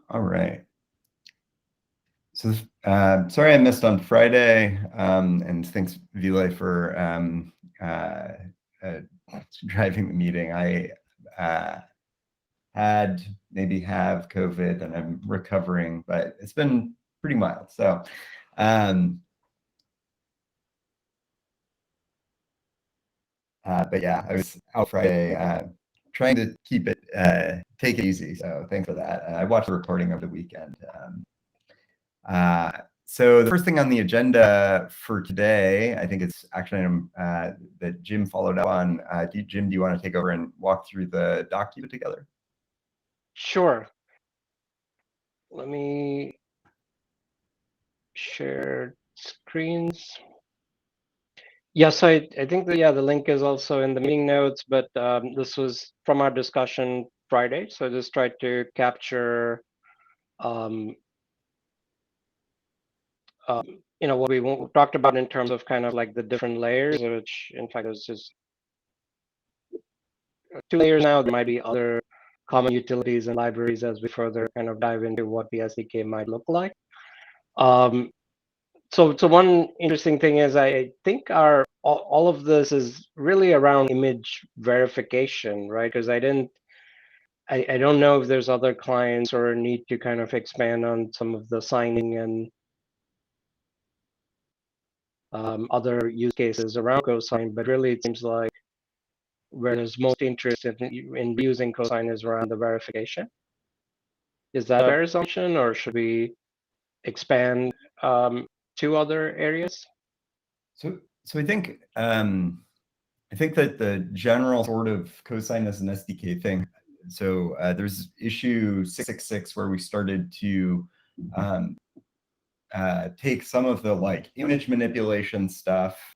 All right. So sorry I missed on Friday, and thanks, Vile, for driving the meeting. I maybe have COVID and I'm recovering, but it's been pretty mild. So, but yeah, I was out Friday trying to keep it, take it easy. So thanks for that. I watched the recording over the weekend. So the first thing on the agenda for today, I think it's actually that Jim followed up on. Jim, do you want to take over and walk through the document together? Sure. Let me share screens. Yes, I think that, yeah, the link is also in the meeting notes, but this was from our discussion Friday. So I just tried to capture, what we talked about in terms of kind of like the different layers, which in fact is just 2 layers now. There might be other common utilities and libraries as we further kind of dive into what the SDK might look like. So one interesting thing is I think all of this is really around image verification, right? Because I don't know if there's other clients or a need to kind of expand on some of the signing and other use cases around Cosigned, but really it seems like where there's most interest in using Cosigned is around the verification. Is that a fair assumption, or should we expand to other areas? So I think that the general sort of cosine as an SDK thing. So there's issue 666 where we started to take some of the like image manipulation stuff,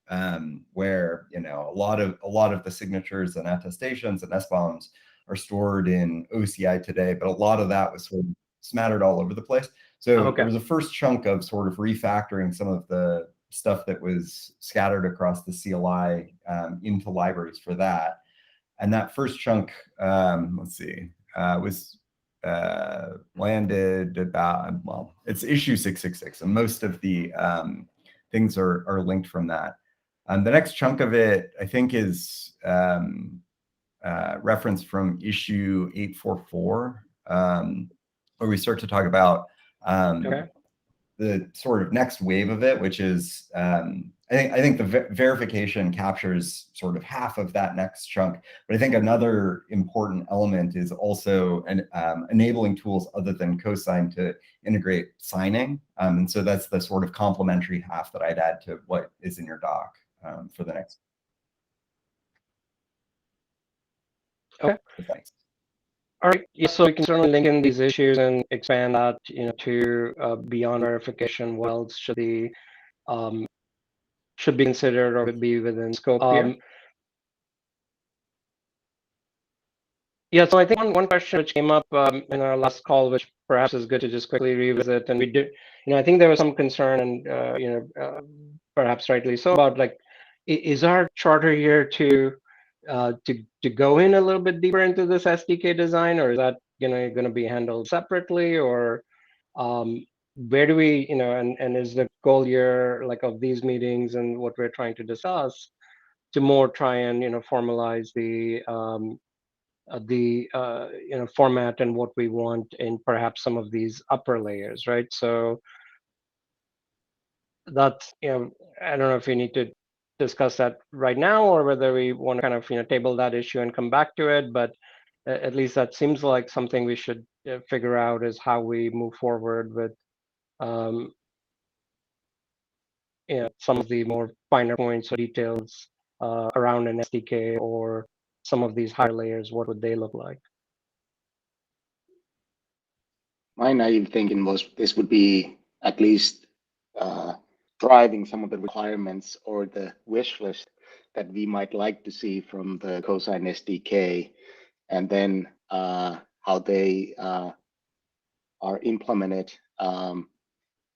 where a lot of the signatures and attestations and SBOMs are stored in OCI today, but a lot of that was sort of smattered all over the place. So there was a first chunk of sort of refactoring some of the stuff that was scattered across the CLI into libraries for that. And that first chunk, let's see, was landed about, well, it's issue 666, and most of the things are linked from that. The next chunk of it, I think, is referenced from issue 844, where we start to talk about the sort of next wave of it, which is I think the verification captures sort of half of that next chunk. But I think another important element is also enabling tools other than Cosigned to integrate signing. And so that's the sort of complementary half that I'd add to what is in your doc for the next. Okay. Thanks. All right. Yeah, so we can certainly link in these issues and expand that, to beyond verification. What else should be considered or be within scope here? Yeah. So I think one question which came up in our last call, which perhaps is good to just quickly revisit, and we did, I think there was some concern, and perhaps rightly so, about like, is our charter here to go in a little bit deeper into this SDK design, or is that going to be handled separately, or where do we, and is the goal here, like, of these meetings and what we're trying to discuss, to more try and formalize the format and what we want in perhaps some of these upper layers, right? So that's, I don't know if we need to discuss that right now or whether we want to kind of table that issue and come back to it, but at least that seems like something we should figure out, is how we move forward with some of the more finer points or details around an SDK or some of these higher layers. What would they look like? My naive thinking was this would be at least driving some of the requirements or the wish list that we might like to see from the Cosigned SDK, and then how they are implemented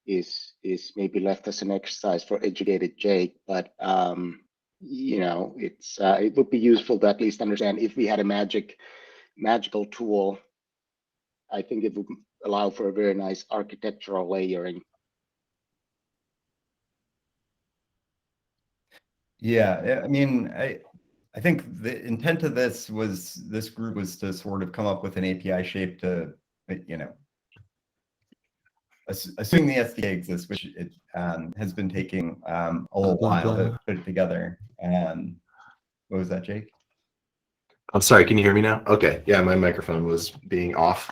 is maybe left as an exercise for educated Jake. But it's it would be useful to at least understand if we had a magical tool. I think it would allow for a very nice architectural layering. Yeah, I mean, I think the intent of this group was to sort of come up with an API shape to, assuming the SDK exists, which it has been taking a little while to put it together. What was that, Jake? I'm sorry, can you hear me now? Okay, yeah, my microphone was being off.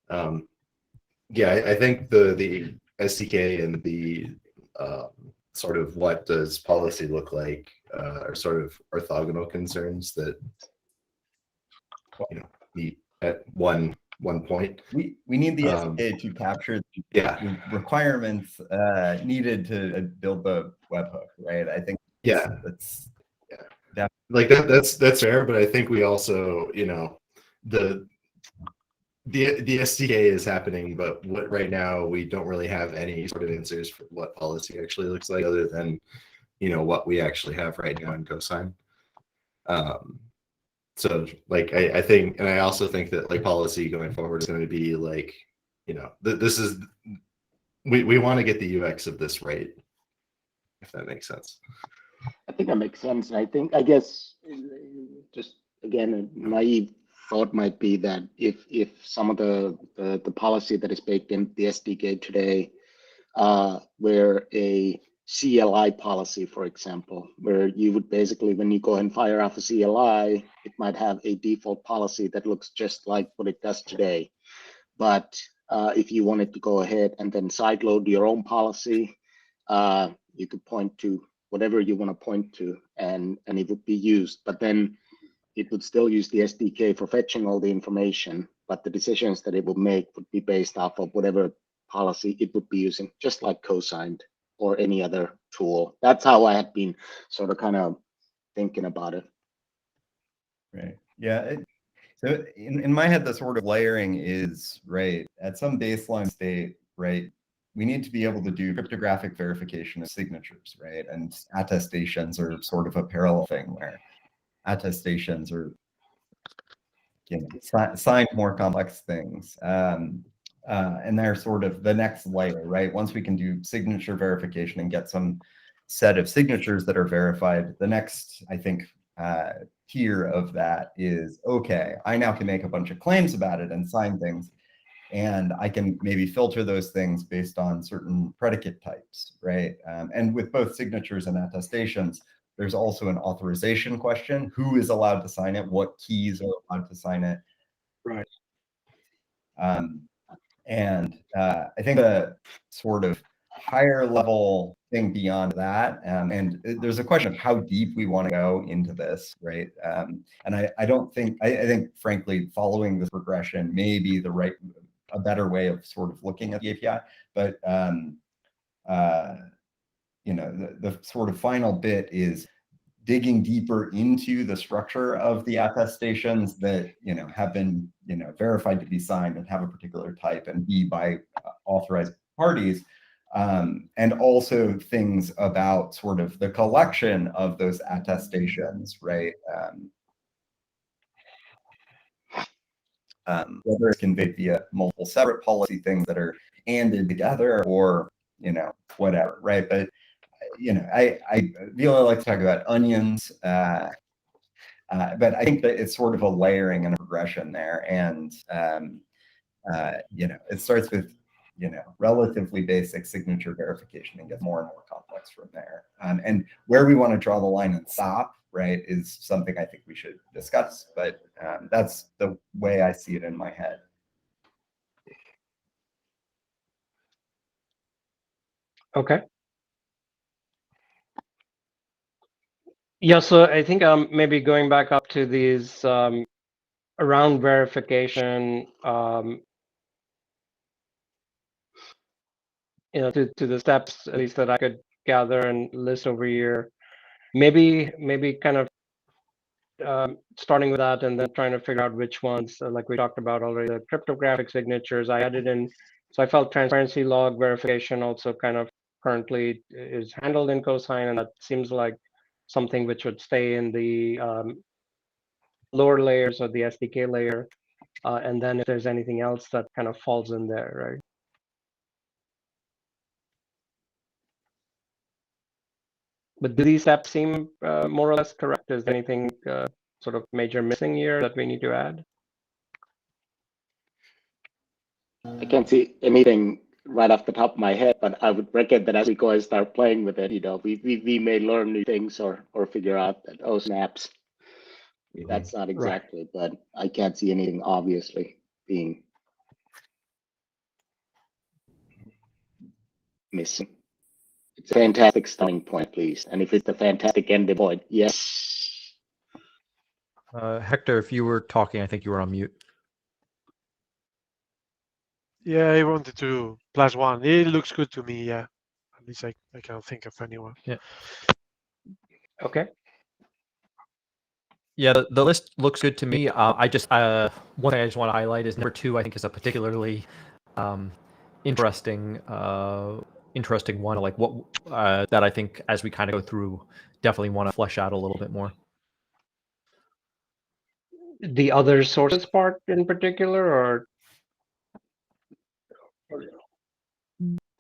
Yeah, I think the SDK and the sort of what does policy look like are sort of orthogonal concerns that meet at one point. We need the SDK to capture the requirements needed to build the webhook, right? I think that's like that's fair, but I think we also, the SDK is happening, but right now we don't really have any sort of answers for what policy actually looks like, other than what we actually have right now in Cosigned. So like I think, and I also think that like policy going forward is going to be like, this is we want to get the UX of this right, if that makes sense. I think that makes sense. I guess just again a naive thought might be that if some of the policy that is baked in the SDK today, where a CLI policy, for example, where you would basically, when you go and fire off a CLI, it might have a default policy that looks just like what it does today. But if you wanted to go ahead and then sideload your own policy, you could point to whatever you want to point to, and it would be used. But then it would still use the SDK for fetching all the information, but the decisions that it would make would be based off of whatever policy it would be using, just like Cosigned or any other tool. That's how I had been sort of kind of thinking about it. Right. Yeah. So in my head, the sort of layering is, right, at some baseline state, right, we need to be able to do cryptographic verification of signatures, right? And attestations are sort of a parallel thing where attestations are sign more complex things. And they're sort of the next layer, right? Once we can do signature verification and get some set of signatures that are verified, the next, I think, tier of that is, okay, I now can make a bunch of claims about it and sign things. And I can maybe filter those things based on certain predicate types, right? And with both signatures and attestations, there's also an authorization question. Who is allowed to sign it? What keys are allowed to sign it? Right. And I think a sort of higher level thing beyond that, and there's a question of how deep we want to go into this, right? And I don't think, I think, frankly, following this progression may be a better way of sort of looking at the API. But the sort of final bit is digging deeper into the structure of the attestations that have been verified to be signed and have a particular type and be by authorized parties, and also things about sort of the collection of those attestations, right? Whether it's conveyed via multiple separate policy things that are anded together, or whatever, right? But I really like to talk about onions, but I think that it's sort of a layering and a progression there, and it starts with relatively basic signature verification and gets more and more complex from there. And where we want to draw the line and stop, right, is something I think we should discuss. But that's the way I see it in my head. Okay. Yeah, so I think maybe going back up to these around verification, to the steps at least that I could gather and list over here. Maybe kind of starting with that and then trying to figure out which ones, like we talked about already, the cryptographic signatures I added in. So I felt transparency log verification also kind of currently is handled in Cosigned, and that seems like something which would stay in the lower layers of the SDK layer, and then if there's anything else that kind of falls in there, right? But do these steps seem more or less correct? Is there anything sort of major missing here that we need to add? I can't see anything right off the top of my head, but I would reckon that as we go and start playing with it, we may learn new things or figure out that, oh, snaps, that's not exactly, but I can't see anything obviously being missing. It's a fantastic starting point, please. And if it's a fantastic ending point, yes. Hector, if you were talking, I think you were on mute. Yeah, I wanted to +1. It looks good to me, yeah. At least I can't think of anyone. Yeah. Okay. Yeah, the list looks good to me. I just one thing I just want to highlight is number 2. I think is a particularly interesting one. Like what that I think as we kind of go through, definitely want to flesh out a little bit more. The other sources part in particular, or?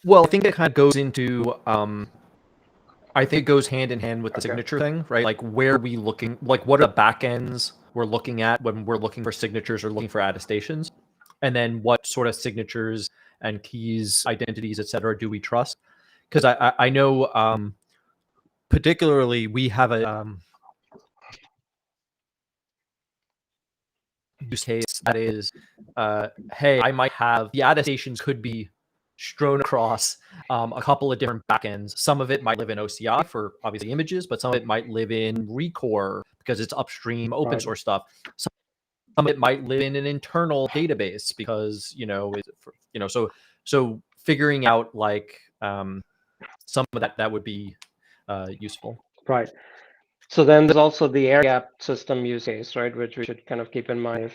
Well, I think it kind of goes into I think it goes hand in hand with the signature thing, right? Like where are we looking, like what are the backends we're looking at when we're looking for signatures or looking for attestations? And then what sort of signatures and keys, identities, et cetera, do we trust? Because I know particularly we have a use case that is, hey, I might have the attestations could be strewn across a couple of different backends. Some of it might live in OCI for obviously images, but some of it might live in Recore because it's upstream open source stuff. Some of it might live in an internal database because so figuring out like some of that would be useful. Right. So then there's also the air gap system use case, right, which we should kind of keep in mind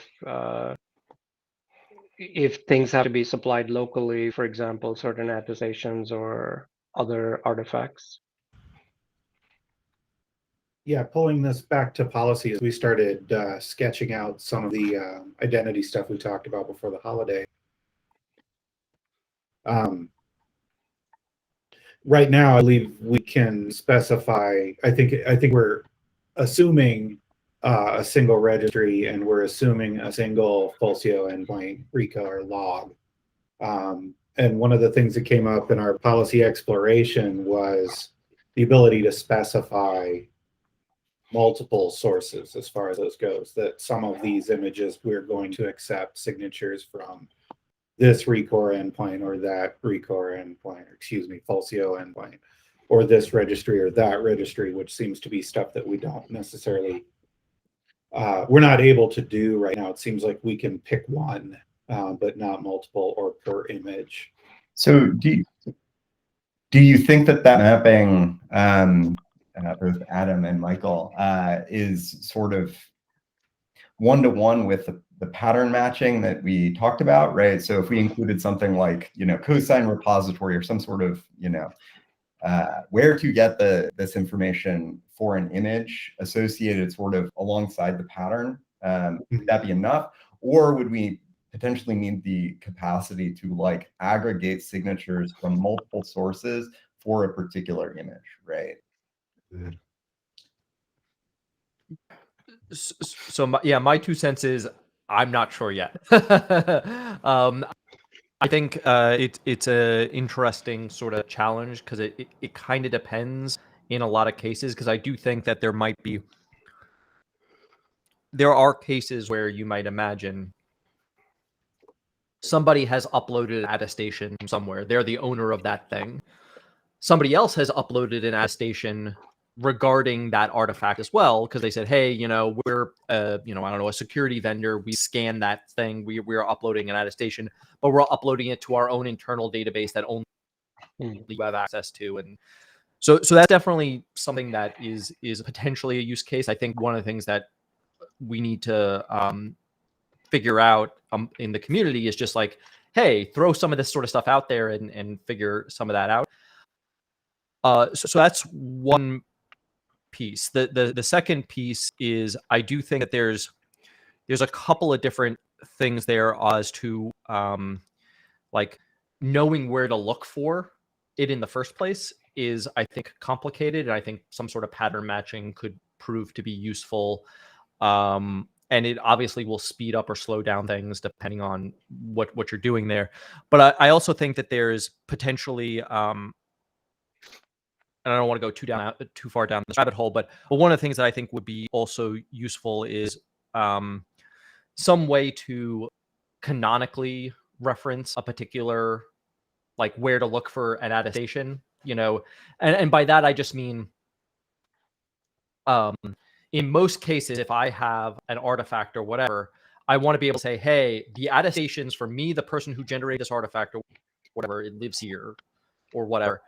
if things have to be supplied locally, for example, certain attestations or other artifacts. Yeah, pulling this back to policies, we started sketching out some of the identity stuff we talked about before the holiday. Right now, I believe we can specify. I think we're assuming a single registry, and we're assuming a single Fulcio endpoint, Rico, or log. And one of the things that came up in our policy exploration was the ability to specify multiple sources as far as those goes, that some of these images we're going to accept signatures from this Recore endpoint or that Recore endpoint, or excuse me, Fulcio endpoint, or this registry or that registry, which seems to be stuff that we don't necessarily, we're not able to do right now. It seems like we can pick one, but not multiple or per image. So do you think that mapping, both Adam and Michael, is sort of one-to-one with the pattern matching that we talked about, right? So if we included something like, cosigned repository or some sort of, where to get this information for an image associated sort of alongside the pattern, would that be enough? Or would we potentially need the capacity to like aggregate signatures from multiple sources for a particular image, right? So my 2 cents is I'm not sure yet. I think it's a interesting sort of challenge because it kind of depends in a lot of cases, because I do think that there are cases where you might imagine somebody has uploaded an attestation somewhere. They're the owner of that thing. Somebody else has uploaded an attestation regarding that artifact as well, because they said, hey, we're I don't know, a security vendor. We scan that thing. We're uploading an attestation, but we're uploading it to our own internal database that only we have access to. And so that's definitely something that is potentially a use case. I think one of the things that we need to figure out in the community is just like, hey, throw some of this sort of stuff out there and figure some of that out. So that's one piece. The second piece is I do think that there's a couple of different things there as to like knowing where to look for it in the first place is, I think, complicated, and I think some sort of pattern matching could prove to be useful. And it obviously will speed up or slow down things depending on what you're doing there. But I also think that there's potentially, and I don't want to go too far down this rabbit hole, but one of the things that I think would be also useful is some way to canonically reference a particular, like, where to look for an attestation, and by that I just mean, in most cases, if I have an artifact or whatever, I want to be able to say, hey, the attestations for me, the person who generated this artifact or whatever, it lives here or whatever.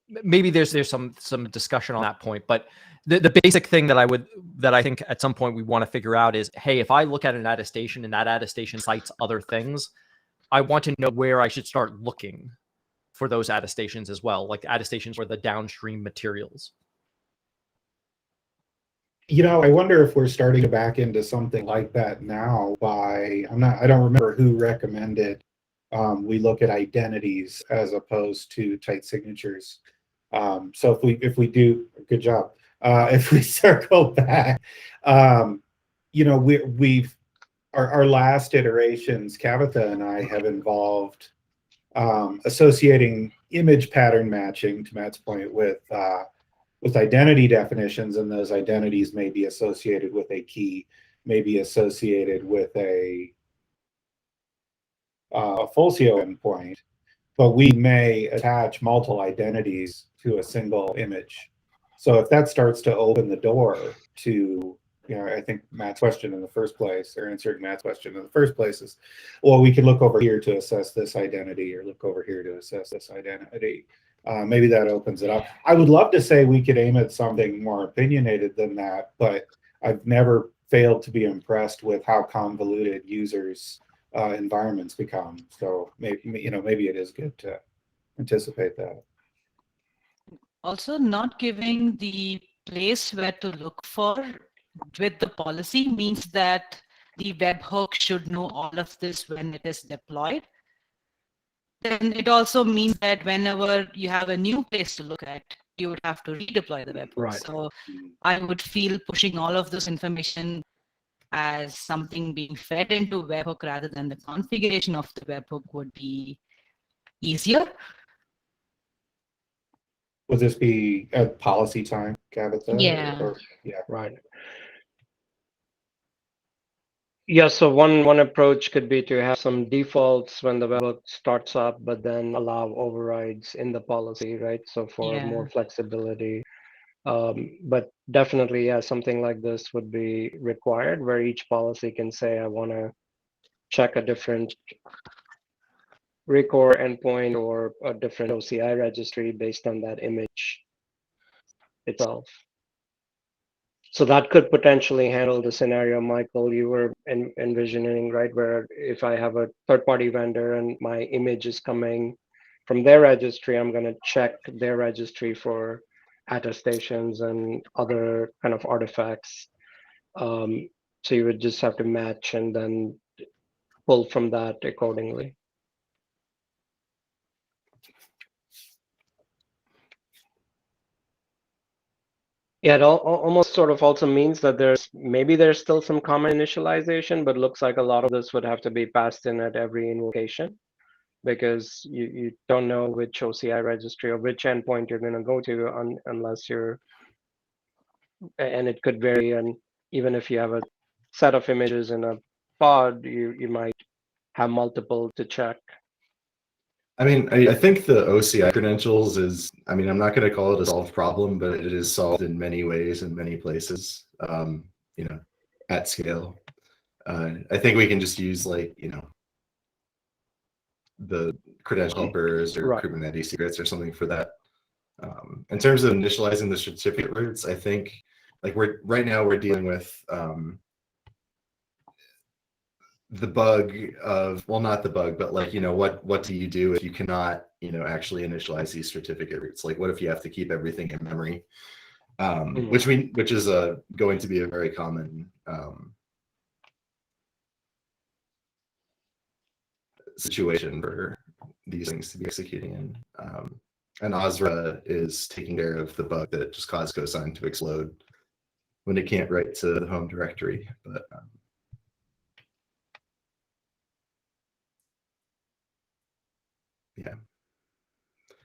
Maybe there's some discussion on that point, but the basic thing that I think at some point we want to figure out is, hey, if I look at an attestation and that attestation cites other things, I want to know where I should start looking for those attestations as well, like attestations for the downstream materials. I wonder if we're starting to back into something like that now I don't remember who recommended we look at identities as opposed to tight signatures. So if we do, good job. If we circle back, we've our last iterations, Kavitha and I have involved associating image pattern matching, to Matt's point, with identity definitions, and those identities may be associated with a key, may be associated with a Fulcio endpoint, but we may attach multiple identities to a single image. So if that starts to open the door to, I think Matt's question in the first place, or answering Matt's question in the first place is, well, we could look over here to assess this identity, or look over here to assess this identity. Maybe that opens it up. I would love to say we could aim at something more opinionated than that, but I've never failed to be impressed with how convoluted users' environments become. So maybe it is good to anticipate that. Also, not giving the place where to look for with the policy means that the webhook should know all of this when it is deployed. Then it also means that whenever you have a new place to look at, you would have to redeploy the webhook. Right. So I would feel pushing all of this information as something being fed into webhook rather than the configuration of the webhook would be easier. Would this be a policy time, Kavitha? Yeah. Yeah. Right. Yeah, so one approach could be to have some defaults when the webhook starts up, but then allow overrides in the policy, right? So for more flexibility. But definitely, yeah, something like this would be required, where each policy can say, I want to check a different recore endpoint or a different OCI registry based on that image itself. So that could potentially handle the scenario, Michael, you were envisioning, right? Where if I have a third-party vendor and my image is coming from their registry, I'm going to check their registry for attestations and other kind of artifacts. So you would just have to match and then pull from that accordingly. Yeah, it almost sort of also means that there's still some common initialization, but looks like a lot of this would have to be passed in at every invocation, because you don't know which OCI registry or which endpoint you're going to go to unless you're, and it could vary. And even if you have a set of images in a pod, you might have multiple to check. I mean, I think the OCI credentials is, I mean, I'm not going to call it a solved problem, but it is solved in many ways in many places, at scale. I think we can just use, like, the credential helpers or Right. Kubernetes secrets or something for that. In terms of initializing the certificate roots, I think, like, right now we're dealing with the bug of, well, not the bug, but, like, what do you do if you cannot, actually initialize these certificate roots? Like, what if you have to keep everything in memory? which is going to be a very common situation for these things to be executing in. And Osra is taking care of the bug that just caused Cosigned to explode when it can't write to the home directory. But yeah.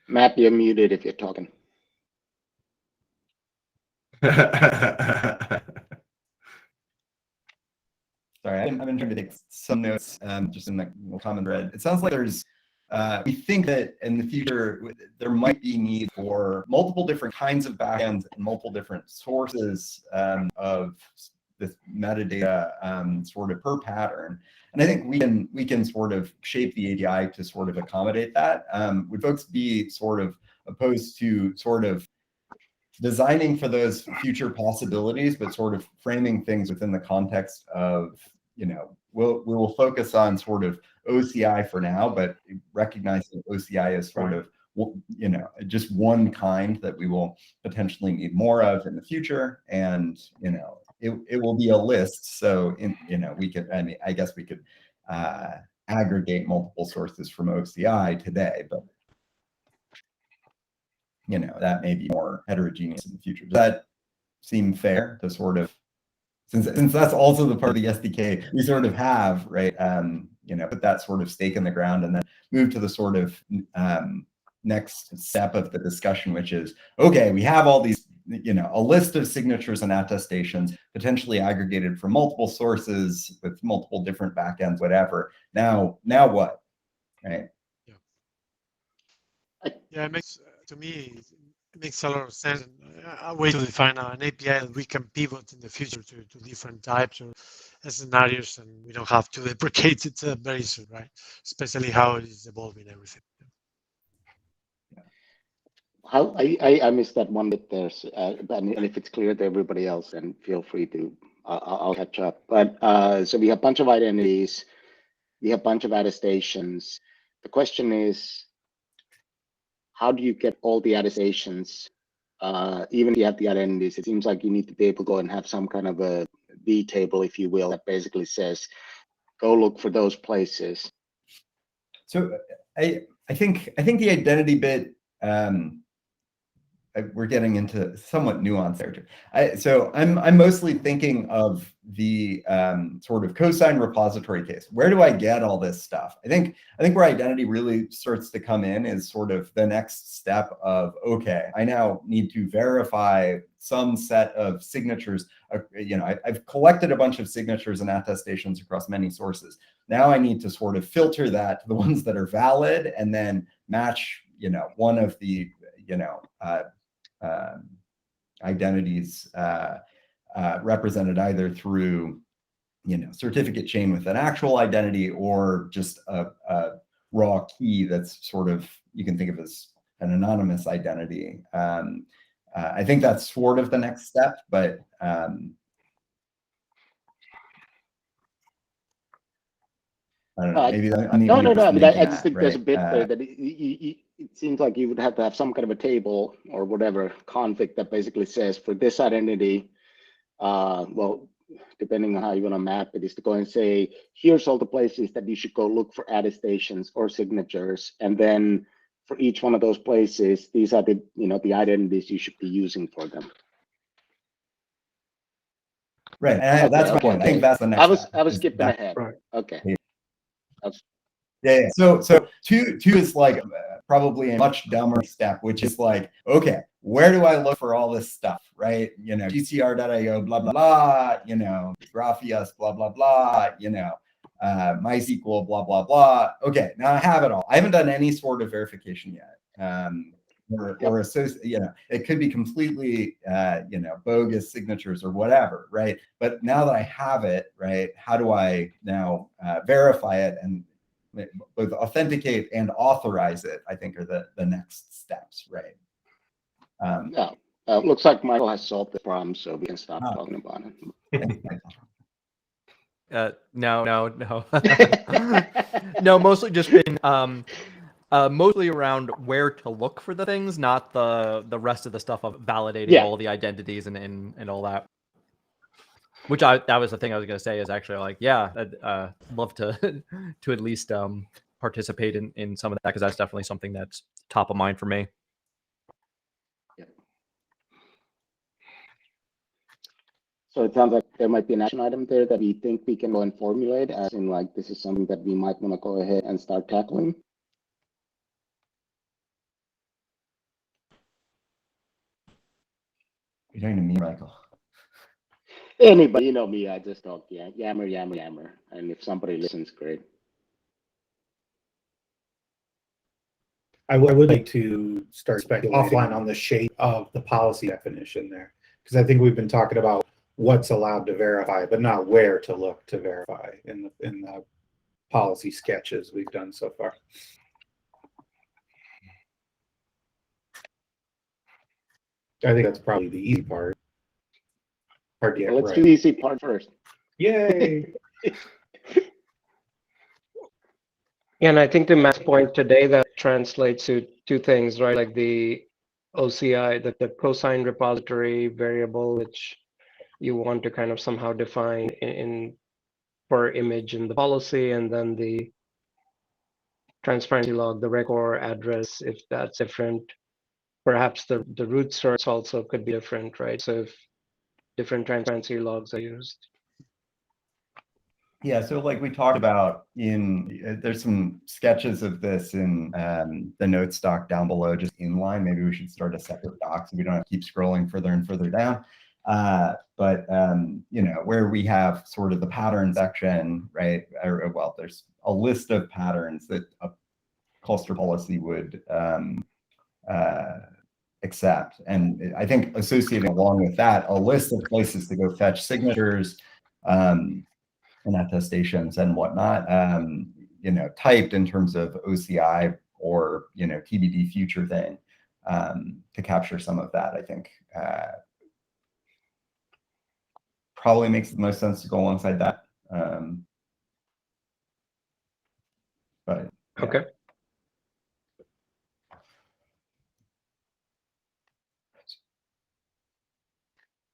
Matt, you're muted if you're talking. Sorry, I've been trying to take some notes just in the common thread. It sounds like there's, we think that in the future, there might be need for multiple different kinds of backends and multiple different sources of this metadata sort of per pattern. And I think we can sort of shape the API to sort of accommodate that. Would folks be sort of opposed to sort of designing for those future possibilities, but sort of framing things within the context of, we will focus on sort of OCI for now, but recognizing OCI is sort of, just one kind that we will potentially need more of in the future. And, it will be a list. So, we could, I guess we could aggregate multiple sources from OCI today, but that may be more heterogeneous in the future. Does that seem fair to sort of, since that's also the part of the SDK we sort of have, right? Put that sort of stake in the ground and then move to the sort of next step of the discussion, which is, okay, we have all these, a list of signatures and attestations potentially aggregated from multiple sources with multiple different backends, whatever. Now what, right? Yeah, it makes, to me, it makes a lot of sense. A way to define an API that we can pivot in the future to different types or scenarios, and we don't have to deprecate it very soon, right? Especially how it is evolving everything. How I missed that one bit there, and if it's clear to everybody else, then feel free to, I'll catch up. But so we have a bunch of identities, we have a bunch of attestations. The question is, how do you get all the attestations, even if you have the identities? It seems like you need to be able to go and have some kind of a V table, if you will, that basically says, go look for those places. So I think the identity bit, we're getting into somewhat nuanced there. So I'm mostly thinking of the sort of cosigned repository case. Where do I get all this stuff? I think where identity really starts to come in is sort of the next step of, okay, I now need to verify some set of signatures. I've collected a bunch of signatures and attestations across many sources. Now I need to sort of filter that to the ones that are valid and then match, one of the, identities represented either through, certificate chain with an actual identity or just a raw key that's sort of, you can think of as an anonymous identity. I think that's sort of the next step, but I don't know. Maybe no. But I just think right? There's a bit there that it seems like you would have to have some kind of a table or whatever config that basically says for this identity, well, depending on how you want to map it, is to go and say, here's all the places that you should go look for attestations or signatures, and then for each one of those places, these are the the identities you should be using for them. Right, and that's my point. I think that's the next. I was skipping ahead. Right. Okay. Yeah. So two is like probably a much dumber step, which is like, okay, where do I look for all this stuff, right? GCR.io, blah blah blah, Graphias, blah blah blah, MySQL, blah blah blah. Okay, now I have it all. I haven't done any sort of verification yet. Or it could be completely bogus signatures or whatever, right? But now that I have it, right, how do I now verify it and both authenticate and authorize it? I think are the next steps, right? Looks like Michael has solved the problem, so we can stop talking about it. No. No, mostly just been Mostly around where to look for the things, not the rest of the stuff of validating all the identities and all that. Which that was the thing I was gonna say is actually like, yeah, I'd love to to at least participate in some of that, because that's definitely something that's top of mind for me. So it sounds like there might be an action item there that we think we can go and formulate, as in like this is something that we might want to go ahead and start tackling. You're talking to me, Michael. Anybody, you know me, I just talk yammer, yammer, yammer. And if somebody listens, great. I would like to start speculating offline on the shape of the policy definition there, because I think we've been talking about what's allowed to verify, but not where to look to verify in the policy sketches we've done so far. I think that's probably the easy part. Hard to get Let's right. do the easy part first. Yay! Yeah, and I think to Matt's point today, that translates to two things, right? Like the OCI, the cosigned repository variable, which you want to kind of somehow define in per image in the policy, and then the transparency log, the record address, if that's different. Perhaps the root source also could be different, right? So if different transparency logs are used. Yeah, so like we talked about there's some sketches of this in the notes doc down below, just inline. Maybe we should start a separate doc so we don't have to keep scrolling further and further down. But you know, where we have sort of the pattern section, right? Well, there's a list of patterns that a cluster policy would accept. And I think associating along with that, a list of places to go fetch signatures, and attestations and whatnot, you know, typed in terms of OCI or, you know, TBD future thing, to capture some of that, I think probably makes the most sense to go alongside that. But yeah. Okay.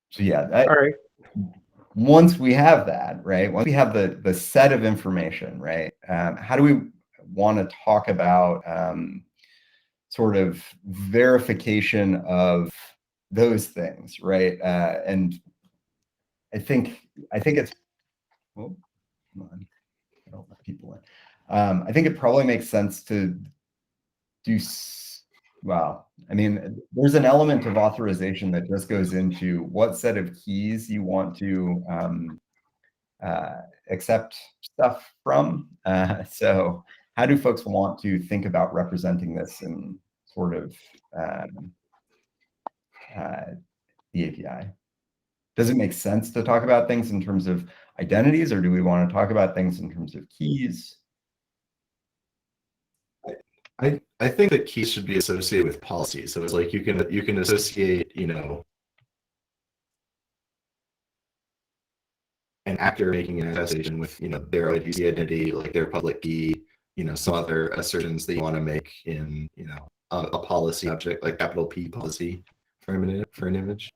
So yeah, all right. Once we have that, right? Once we have the set of information, right? How do we want to talk about sort of verification of those things, right? And I think it's, oh, come on, I don't let people in. I think it probably makes sense to do, well, I mean, there's an element of authorization that just goes into what set of keys you want to accept stuff from. So how do folks want to think about representing this in sort of the API? Does it make sense to talk about things in terms of identities, or do we want to talk about things in terms of keys? I think that keys should be associated with policy. So it's like you can associate, you know, an actor making an attestation with, you know, their identity, like their public key, you know, some other assertions that you want to make in, you know, a policy object, like capital P policy for an image.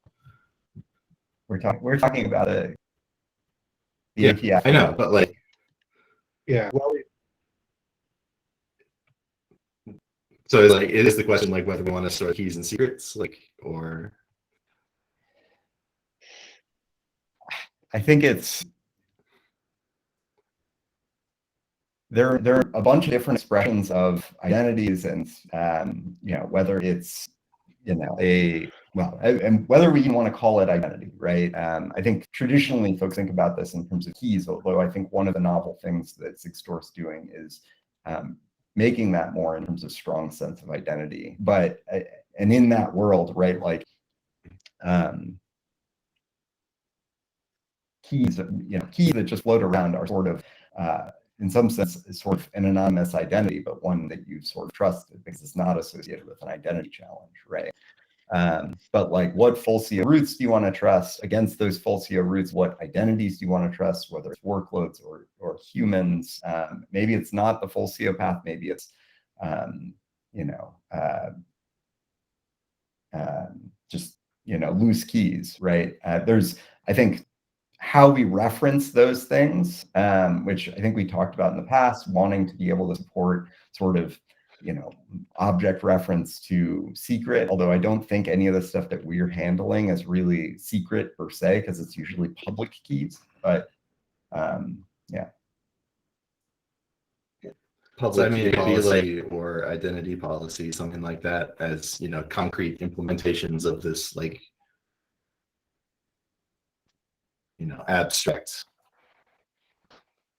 We're talking about the Yeah, API. I know, but like, yeah, well, so it's like, it is the question, like whether we want to store keys and secrets, like, or I think it's, there are a bunch of different expressions of identities, and you know, whether it's, you know, and whether we even want to call it identity, right? I think traditionally folks think about this in terms of keys, although I think one of the novel things that Sigstore's doing is making that more in terms of strong sense of identity. But and in that world, right, like keys, you know, keys that just float around are sort of in some sense is sort of an anonymous identity, but one that you sort of trusted because it's not associated with an identity challenge, right? But like, what Fulcio roots do you want to trust? Against those Fulcio roots, what identities do you want to trust, whether it's workloads or humans? Maybe it's not the Fulcio path, maybe it's you know, just, loose keys, right? There's, I think, how we reference those things, which I think we talked about in the past, wanting to be able to support sort of, object reference to secret, although I don't think any of the stuff that we're handling is really secret per se, because it's usually public keys. But yeah. So I mean, it could be like, or identity policy, something like that, as concrete implementations of this, like, abstract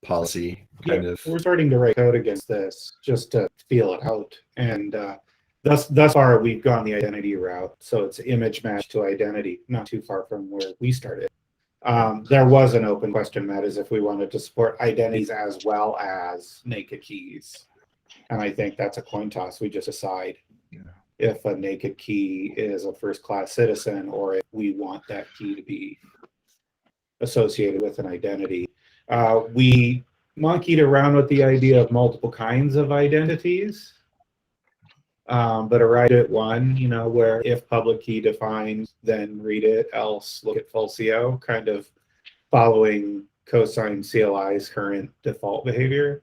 policy kind of. We're starting to write code against this just to feel it out, and thus far we've gone the identity route, so it's image match to identity, not too far from where we started. There was an open question, Matt, is if we wanted to support identities as well as naked keys, and I think that's a coin toss. We just decide if a naked key is a first-class citizen, or if we want that key to be associated with an identity. We monkeyed around with the idea of multiple kinds of identities, but arrived at one, where if public key defined, then read it, else look at falsio, kind of following cosigned CLI's current default behavior.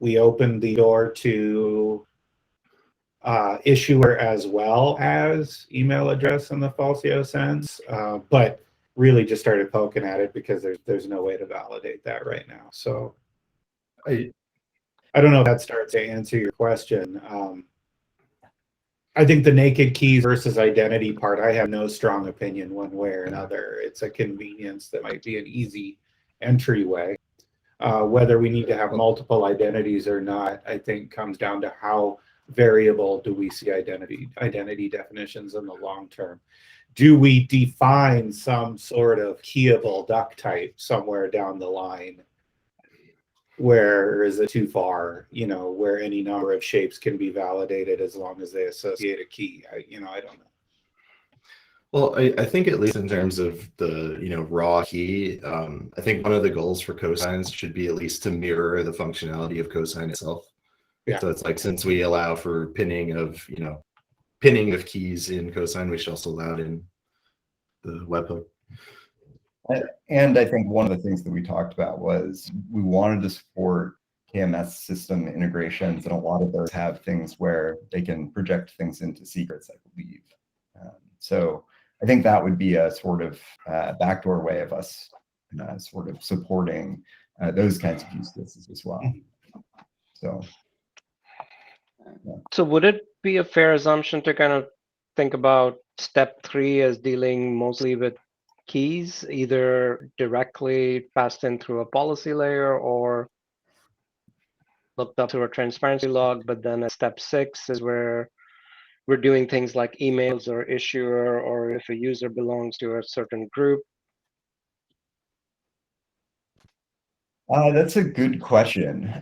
We opened the door to issuer as well as email address in the falsio sense, but really just started poking at it because there's no way to validate that right now. So I don't know if that starts to answer your question. I think the naked keys versus identity part, I have no strong opinion one way or another. It's a convenience that might be an easy entryway. Whether we need to have multiple identities or not, I think comes down to how variable do we see identity definitions in the long term. Do we define some sort of keyable duck type somewhere down the line? Where is it too far, where any number of shapes can be validated as long as they associate a key? I don't know. Well, I think at least in terms of the raw key, I think one of the goals for cosigns should be at least to mirror the functionality of cosign itself. Yeah. So it's like, since we allow for pinning of keys in cosign, we should also allow it in the webhook. And I think one of the things that we talked about was we wanted to support KMS system integrations, and a lot of those have things where they can project things into secrets, I believe. So I think that would be a sort of backdoor way of us sort of supporting those kinds of use cases as well. So. Yeah. So would it be a fair assumption to kind of think about step 3 as dealing mostly with keys, either directly passed in through a policy layer or looked up through a transparency log, but then at step 6 is where we're doing things like emails or issuer, or if a user belongs to a certain group? That's a good question.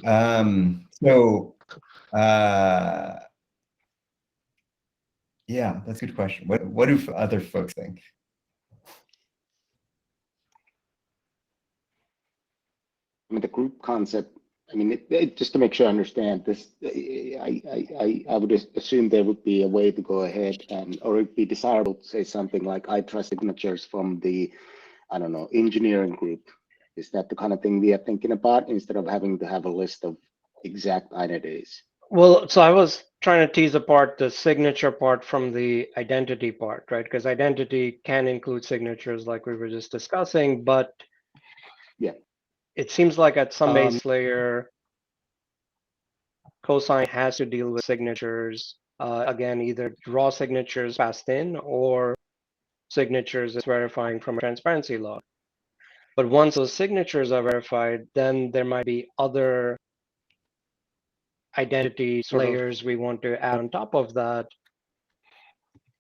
Yeah, that's a good question. What do other folks think? I mean, the group concept, I mean, just to make sure I understand this, I would assume there would be a way to go ahead or it'd be desirable to say something like, I trust signatures from the, I don't know, engineering group. Is that the kind of thing we are thinking about, instead of having to have a list of exact identities? Well, so I was trying to tease apart the signature part from the identity part, right? Because identity can include signatures like we were just discussing, but yeah, it seems like at some base layer, cosign has to deal with signatures. Again, either raw signatures passed in or signatures is verifying from a transparency log. But once those signatures are verified, then there might be other identity layers we want to add on top of that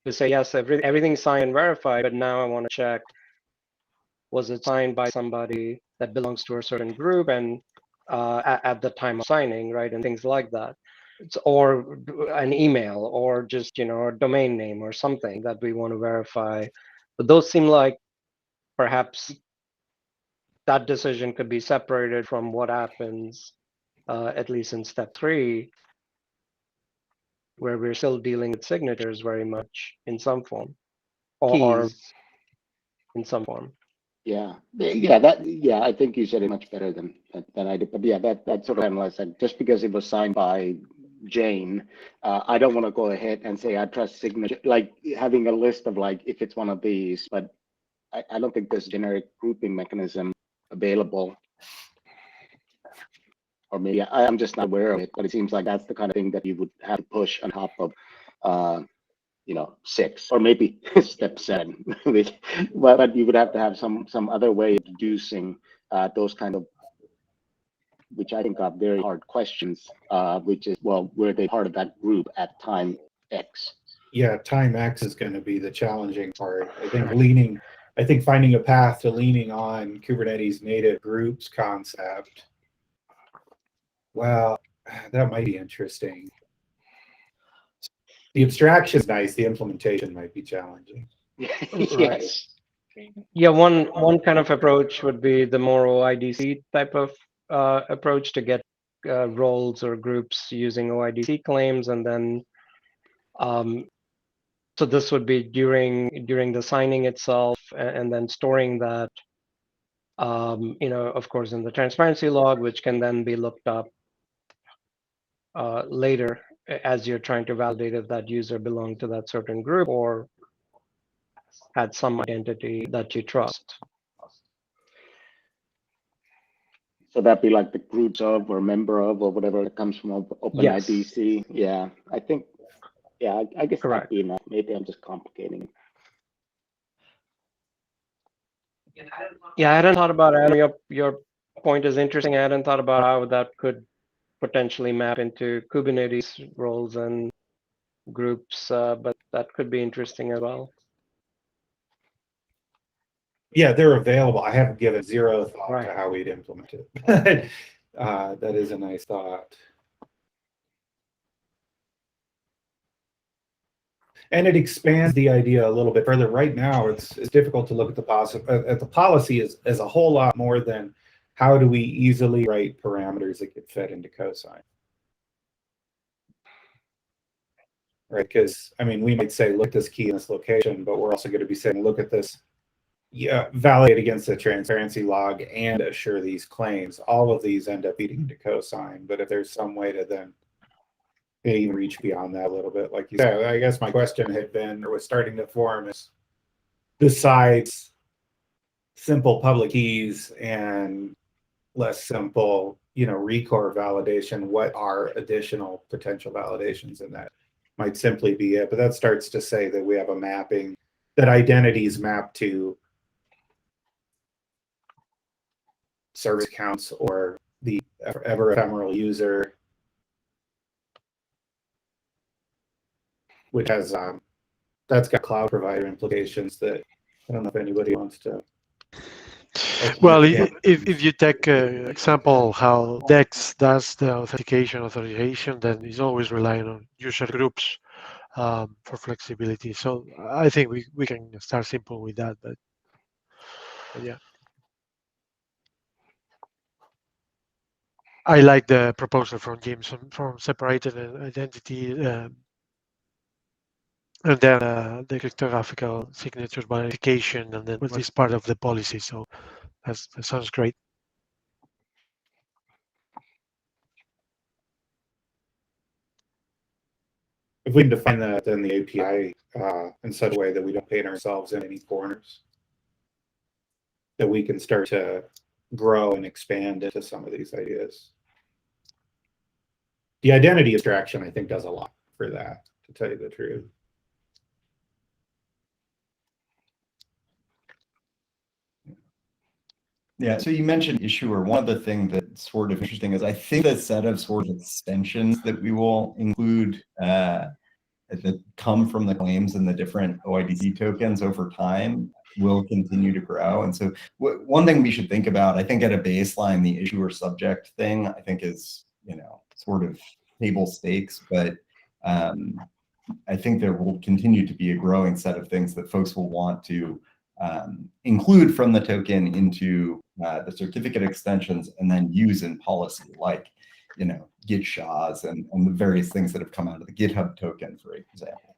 to say, yes, everything's signed and verified, but now I want to check, was it signed by somebody that belongs to a certain group and at the time of signing, right? And things like that. Or an email, or just, a domain name or something that we want to verify. But those seem like perhaps that decision could be separated from what happens at least in step 3, where we're still dealing with signatures very much in some form, or Keys. in some form. Yeah, I think you said it much better than I did. But yeah, that sort of analyzed that just because it was signed by Jane, I don't want to go ahead and say I trust signature, like having a list of like if it's one of these, but I don't think there's generic grouping mechanism available. Or maybe I'm just not aware of it, but it seems like that's the kind of thing that you would have to push on top of 6 or maybe step 7. but you would have to have some other way of deducing those kind of, which I think are very hard questions, which is, well, were they part of that group at time X? Yeah, time X is going to be the challenging part. I think finding a path to leaning on Kubernetes native groups concept, well, that might be interesting. The abstraction is nice. The implementation might be challenging. Yes. Yeah, one kind of approach would be the more OIDC type of approach to get roles or groups using OIDC claims, and then so this would be during the signing itself, and then storing that, of course, in the transparency log, which can then be looked up later as you're trying to validate if that user belonged to that certain group or had some identity that you trust. So that'd be like the groups of or member of or whatever that comes from OpenIDC. Yes. Yeah, I think, I guess Correct. that'd be enough. Maybe I'm just complicating it. Yeah, I hadn't thought about it. Your point is interesting. I hadn't thought about how that could potentially map into Kubernetes roles and groups, but that could be interesting as well. Yeah, they're available. I haven't given zero thought Right. to how we'd implement it. That is a nice thought. And it expands the idea a little bit further. Right now, it's difficult to look at the policy as a whole lot more than how do we easily write parameters that get fed into Cosigned. Right, because I mean, we might say, look at this key in this location, but we're also going to be saying, look at this, validate against the transparency log and assure these claims. All of these end up feeding into Cosigned, but if there's some way to then even reach beyond that a little bit, like you said, I guess my question had been, or was starting to form, is besides simple public keys and less simple, recore validation, what are additional potential validations in that? Might simply be it, but that starts to say that we have a mapping, that identities map to service accounts or the ever ephemeral user, which has that's got cloud provider implications that I don't know if anybody wants to. Well, if you take example how DEX does the authorization, then it's always relying on user groups for flexibility. So I think we can start simple with that, but yeah. I like the proposal from James from separated identity and then the cryptographical signatures verification, and then this part of the policy. So that sounds great. If we can define that in the API in such a way that we don't paint ourselves in any corners, that we can start to grow and expand into some of these ideas. The identity abstraction, I think, does a lot for that, to tell you the truth. Yeah, so you mentioned issuer. One of the things that's sort of interesting is I think the set of sort of extensions that we will include that come from the claims and the different OIDC tokens over time will continue to grow. And so one thing we should think about, I think at a baseline, the issuer subject thing, I think is, sort of table stakes, but I think there will continue to be a growing set of things that folks will want to include from the token into the certificate extensions and then use in policy, like Git SHAs and the various things that have come out of the GitHub token, for example.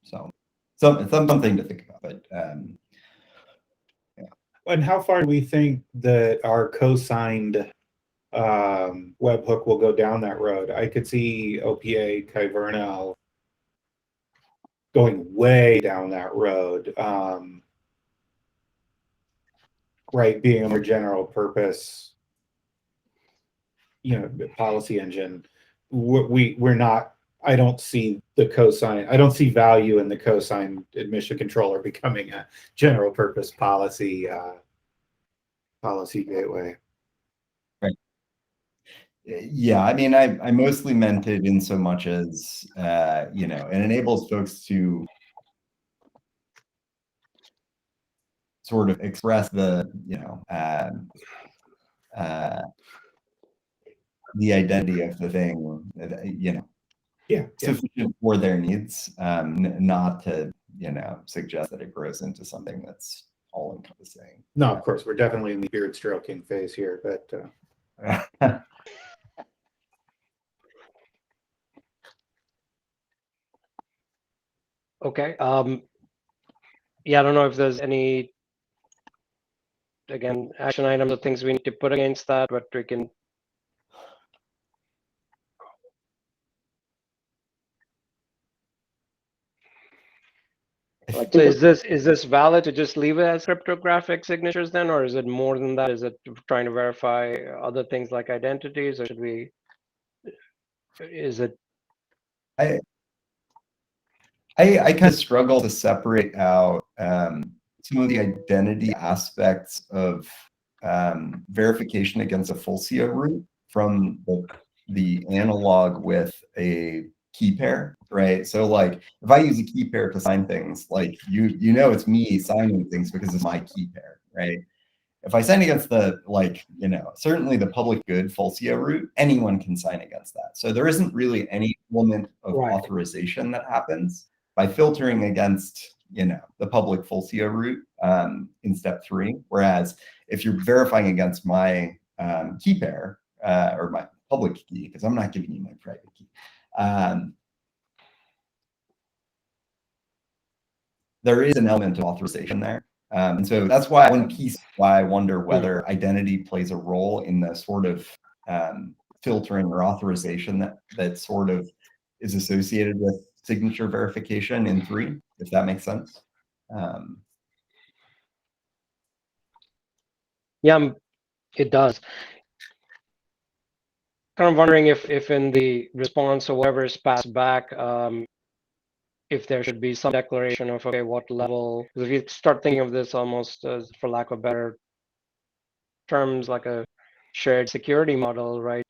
So something to think about. But And how far do we think that our cosigned webhook will go down that road? I could see OPA Kyvernel going way down that road. Right, being a more general purpose, policy engine. We're not. I don't see the cosign. I don't see value in the cosigned admission controller becoming a general purpose policy gateway. Right. Yeah, I mean, I mostly meant it in so much as it enables folks to sort of express the the identity of the thing, sufficient for their needs, not to suggest that it grows into something that's all encompassing. No, of course, we're definitely in the beard stroking phase here, but Okay. Yeah, I don't know if there's any, again, action items or things we need to put against that, but we can. So is this valid to just leave it as cryptographic signatures then, or is it more than that? Is it trying to verify other things like identities, or should we? Is it? I kind of struggle to separate out some of the identity aspects of verification against a Fulcio root from the analog with a key pair, right? So like if I use a key pair to sign things, like it's me signing things because it's my key pair, right? If I sign against the certainly the public good Fulcio root, anyone can sign against that. So there isn't really any element of authorization that happens by filtering against the public Fulcio root in step 3. Whereas if you're verifying against my key pair or my public key, because I'm not giving you my private key, there is an element of authorization there. And so that's why one piece why I wonder whether identity plays a role in the sort of filtering or authorization that sort of is associated with signature verification in 3, if that makes sense. Yeah, it does. Kind of wondering if in the response or whatever is passed back, if there should be some declaration of, okay, what level, because if you start thinking of this almost as, for lack of better terms, like a shared security model, right?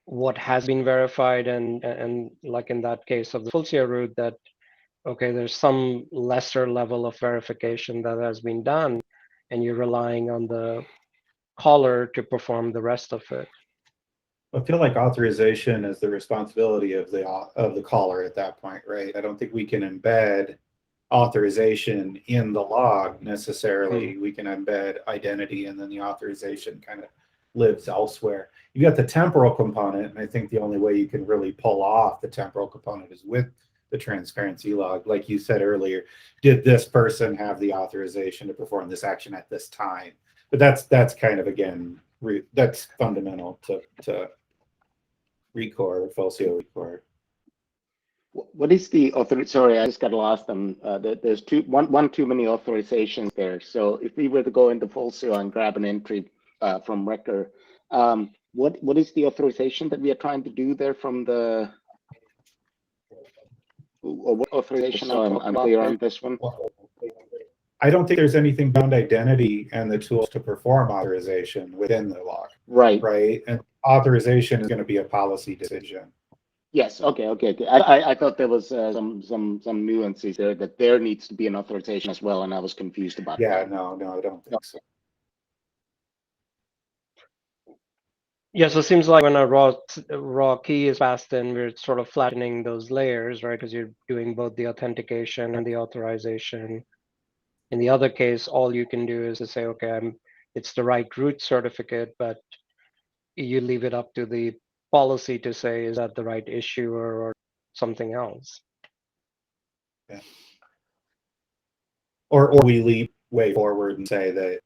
What has been verified and like in that case of the Fulcio root, that, okay, there's some lesser level of verification that has been done, and you're relying on the caller to perform the rest of it. I feel like authorization is the responsibility of the caller at that point, right? I don't think we can embed authorization in the log necessarily. We can embed identity, and then the authorization kind of lives elsewhere. You got the temporal component, and I think the only way you can really pull off the temporal component is with the transparency log. Like you said earlier, did this person have the authorization to perform this action at this time? But that's kind of, again, that's fundamental to Record, Fulcio Record. What is the author? Sorry, I just got lost on. There's one too many authorizations there. So if we were to go into Fulcio and grab an entry from Wrecker, what is the authorization that we are trying to do there from the? Or what authorization? So I'm clear on this one. I don't think there's anything beyond identity and the tools to perform authorization within the log. Right. Right. And authorization is going to be a policy decision. Yes. Okay. I thought there was some nuances there, that there needs to be an authorization as well, and I was confused about that. Yeah. No, I don't think so. Yeah, so it seems like when a raw key is passed in, we're sort of flattening those layers, right? Because you're doing both the authentication and the authorization. In the other case, all you can do is to say, okay, I'm it's the right root certificate, but you leave it up to the policy to say, is that the right issuer or something else? Yeah. Or we leap way forward and say that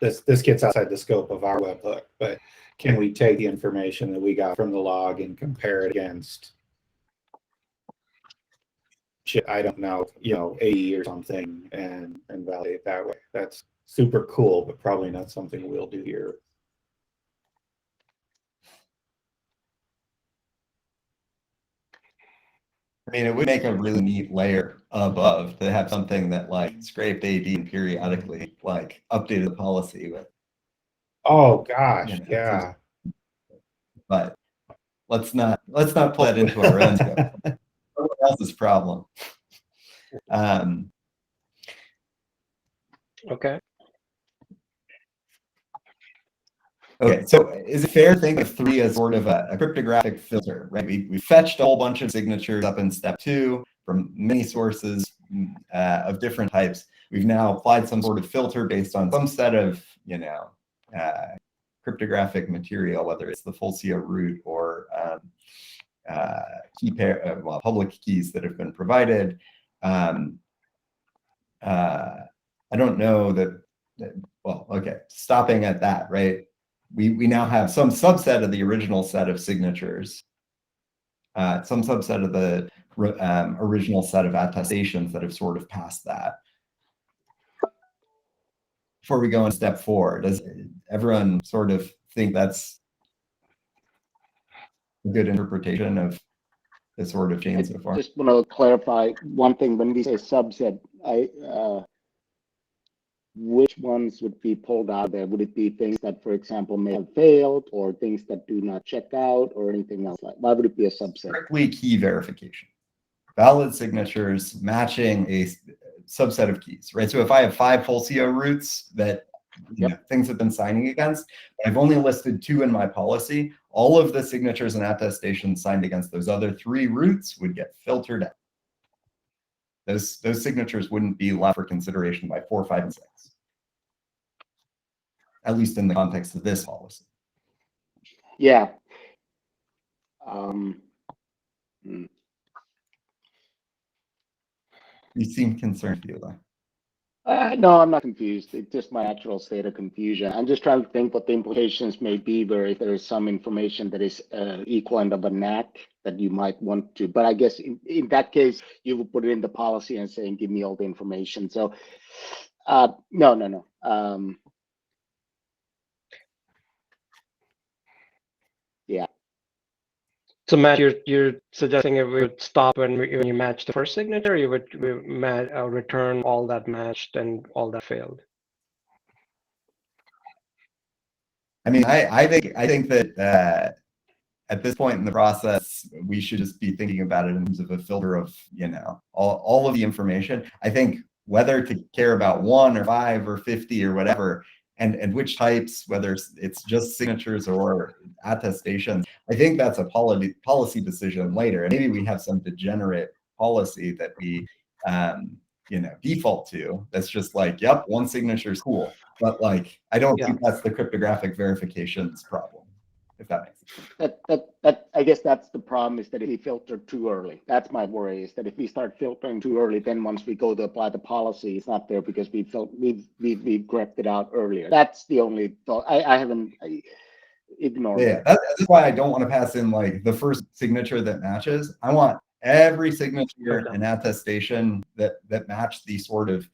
this gets outside the scope of our webhook, but can we take the information that we got from the log and compare it against, I don't know, AE or something, and validate that way? That's super cool, but probably not something we'll do here. I mean, it would make a really neat layer above to have something that like scraped AD and periodically like updated the policy with. Oh gosh, yeah. But let's not pull that into our own scope. Someone else's problem. Okay. Okay, so is it fair to think of 3 as sort of a cryptographic filter, right? We fetched a whole bunch of signatures up in step 2 from many sources of different types. We've now applied some sort of filter based on some set of, cryptographic material, whether it's the Fulcio root or key pair, public keys that have been provided. I don't know that, well, okay, stopping at that, right? We now have some subset of the original set of signatures, some subset of the original set of attestations that have sort of passed that. Before we go on step 4, does everyone sort of think that's a good interpretation of the sort of chain so far? Just want to clarify one thing. When we say subset, which ones would be pulled out there? Would it be things that, for example, may have failed, or things that do not check out, or anything else? Like, why would it be a subset? Strictly key verification. Valid signatures matching a subset of keys, right? So if I have 5 Fulcio roots that things have been signing against, I've only listed 2 in my policy, all of the signatures and attestations signed against those other 3 roots would get filtered out. Those signatures wouldn't be left for consideration by 4, 5, and 6. At least in the context of this policy. Yeah. You seem concerned, Fila. No, I'm not confused. It's just my actual state of confusion. I'm just trying to think what the implications may be, where if there is some information that is equivalent of a NAC that you might want to. But I guess in that case, you would put it in the policy and saying, give me all the information. So no. Yeah. So Matt, you're suggesting it would stop when you match the first signature, or you would return all that matched and all that failed? I mean, I think that at this point in the process, we should just be thinking about it in terms of a filter of, all of the information. I think whether to care about 1 or 5 or 50 or whatever, and which types, whether it's just signatures or attestations, I think that's a policy decision later. And maybe we have some degenerate policy that we default to. That's just like, yep, 1 signature is cool. But like, I don't think that's the cryptographic verifications problem, if that makes sense. That I guess that's the problem, is that if we filter too early. That's my worry, is that if we start filtering too early, then once we go to apply the policy, it's not there because we've grepped it out earlier. That's the only thought. I haven't ignored it. That's why I don't want to pass in like the first signature that matches. I want every signature and attestation that match the sort of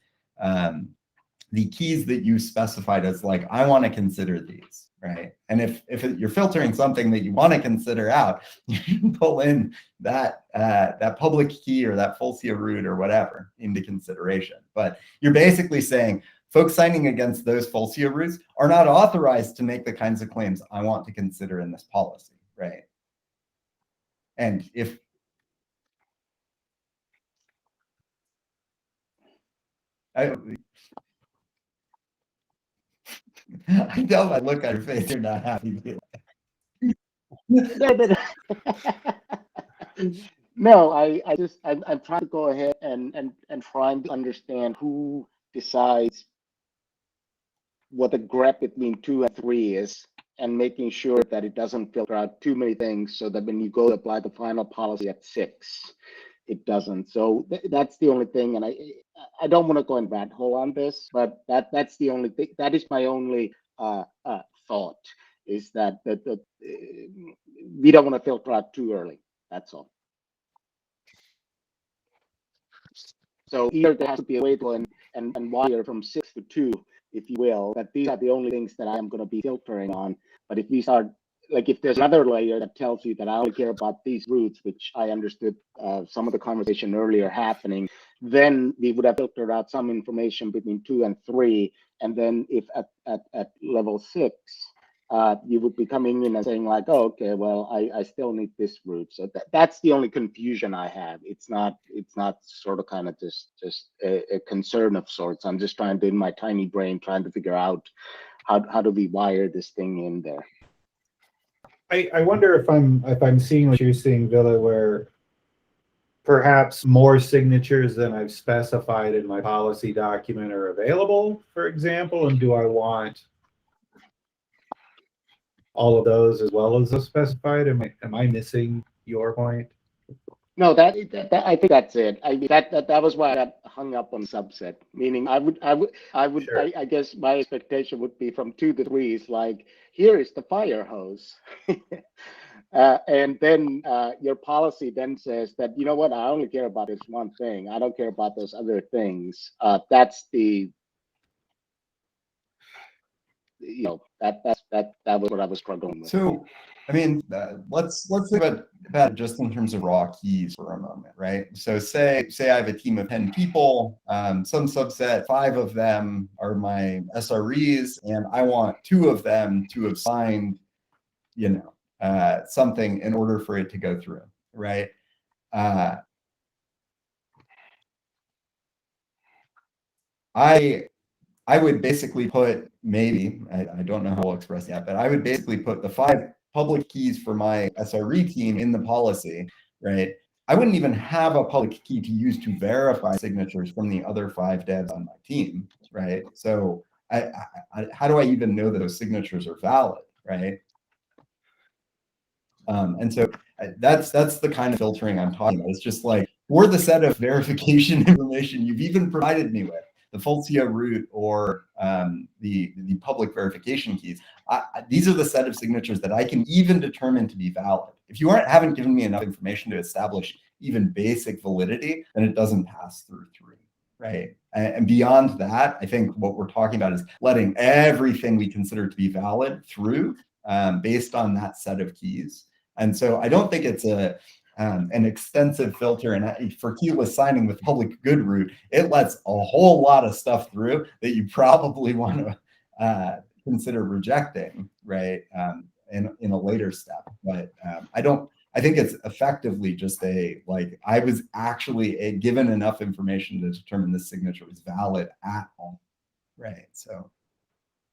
the keys that you specified as like, I want to consider these, right? And if you're filtering something that you want to consider out, you can pull in that public key or that Fulcio root or whatever into consideration. But you're basically saying folks signing against those Fulcio roots are not authorized to make the kinds of claims I want to consider in this policy, right? And if I know I look at your face, you're not happy. No, I'm trying to go ahead and trying to understand who decides what the grep between 2 and 3 is, and making sure that it doesn't filter out too many things, so that when you go to apply the final policy at 6, it doesn't. So that's the only thing, and I don't want to go in rat hole on this, but that's the only thing. That is my only thought, is that we don't want to filter out too early. That's all. So either there has to be a way to go and wire from 6 to 2, if you will, that these are the only things that I am going to be filtering on. But if we start, like if there's another layer that tells you that I only care about these routes, which I understood some of the conversation earlier happening, then we would have filtered out some information between 2 and 3. And then if at level 6, you would be coming in and saying like, oh, okay, well, I still need this route. So that's the only confusion I have. It's not sort of kind of just a concern of sorts. I'm just trying to, in my tiny brain, trying to figure out how do we wire this thing in there. I wonder if I'm seeing what you're seeing, Villa, where perhaps more signatures than I've specified in my policy document are available, for example, and do I want all of those as well as those specified? Am I missing your point? No, that I think that's it. I mean, that was why I got hung up on subset. Meaning, I would Sure. I guess my expectation would be from 2 to 3 is like, here is the fire hose, and then your policy then says that, you know what, I only care about this one thing. I don't care about those other things. That's the, you know, that was what I was struggling with. So, I mean, let's think about it just in terms of raw keys for a moment, right? So say I have a team of 10 people, some subset, 5 of them are my SREs, and I want 2 of them to have signed, something in order for it to go through, right? I would basically put, maybe, I don't know how I'll express that, but I would basically put the 5 public keys for my SRE team in the policy, right? I wouldn't even have a public key to use to verify signatures from the other 5 devs on my team, right? So how do I even know that those signatures are valid, right? And so that's the kind of filtering I'm talking about. It's just like, for the set of verification information you've even provided me with, the Fulcio root or the public verification keys, these are the set of signatures that I can even determine to be valid. If you haven't given me enough information to establish even basic validity, then it doesn't pass through 3, right? And beyond that, I think what we're talking about is letting everything we consider to be valid through based on that set of keys. And so I don't think it's an extensive filter. And for keyless signing with public good root, it lets a whole lot of stuff through that you probably want to consider rejecting, right, in a later step. But I think it's effectively just I was actually given enough information to determine this signature was valid at all, right? So.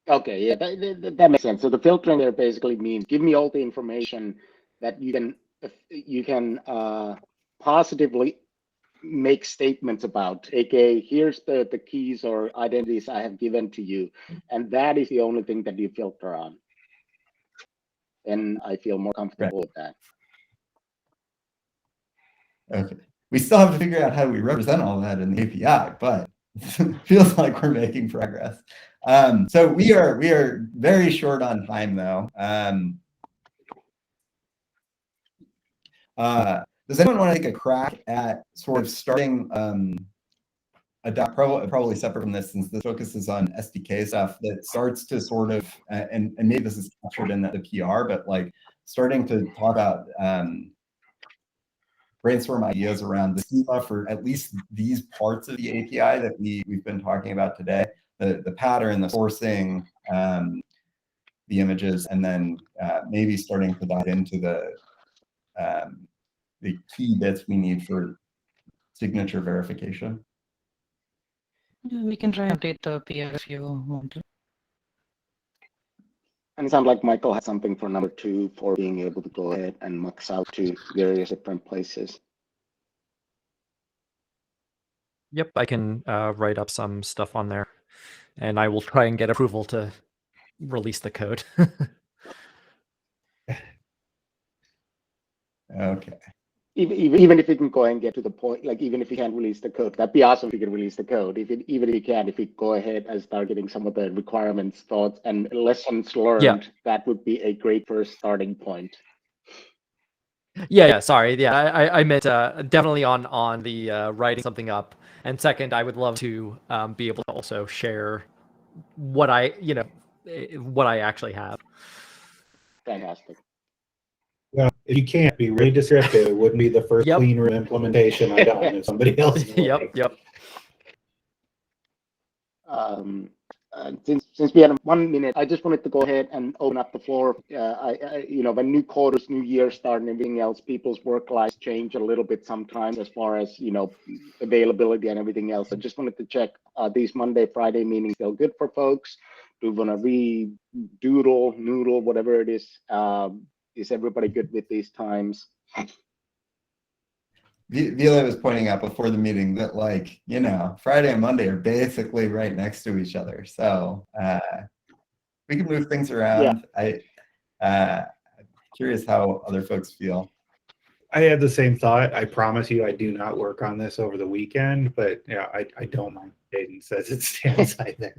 Okay, yeah, that makes sense. So the filtering there basically means give me all the information that you can positively make statements about, aka here's the keys or identities I have given to you, and that is the only thing that you filter on. And I feel more comfortable with that. Okay, we still have to figure out how we represent all that in the API, but it feels like we're making progress. So we are very short on time though. Does anyone want to take a crack at sort of starting a probably separate from this, since this focuses on SDK stuff, that starts to sort of, and maybe this is captured in the PR, but like starting to talk about brainstorm ideas around the schema for at least these parts of the API that we've been talking about today, the pattern, the sourcing, the images, and then maybe starting to dive into the key bits we need for signature verification. We can try and update the PR if you want to. And it sounds like Michael had something for number 2 for being able to go ahead and mux out to various different places. Yep, I can write up some stuff on there. and I will try and get approval to release the code. Okay. Even if we can go and get to the point, like even if we can't release the code, that'd be awesome if we can release the code. Even if you can, if we go ahead and start getting some of the requirements, thoughts, and lessons learned, that would be a great first starting point. Yeah. Sorry. Yeah, I meant definitely on the writing something up. And second, I would love to be able to also share what I actually have. Fantastic. Well, if you can't be really descriptive, it wouldn't be the first clean room implementation I've done if somebody else is Yep. Since we had 1 minute, I just wanted to go ahead and open up the floor. When new quarters, new year start, and everything else, people's work lives change a little bit sometimes as far as availability and everything else. I just wanted to check: these Monday, Friday meetings still good for folks? Do we want to noodle, whatever it is? Is everybody good with these times? Vila was pointing out before the meeting that, Friday and Monday are basically right next to each other. So we can move things around. I'm curious how other folks feel. I had the same thought. I promise you I do not work on this over the weekend, but yeah, I don't mind cadence as it stands either.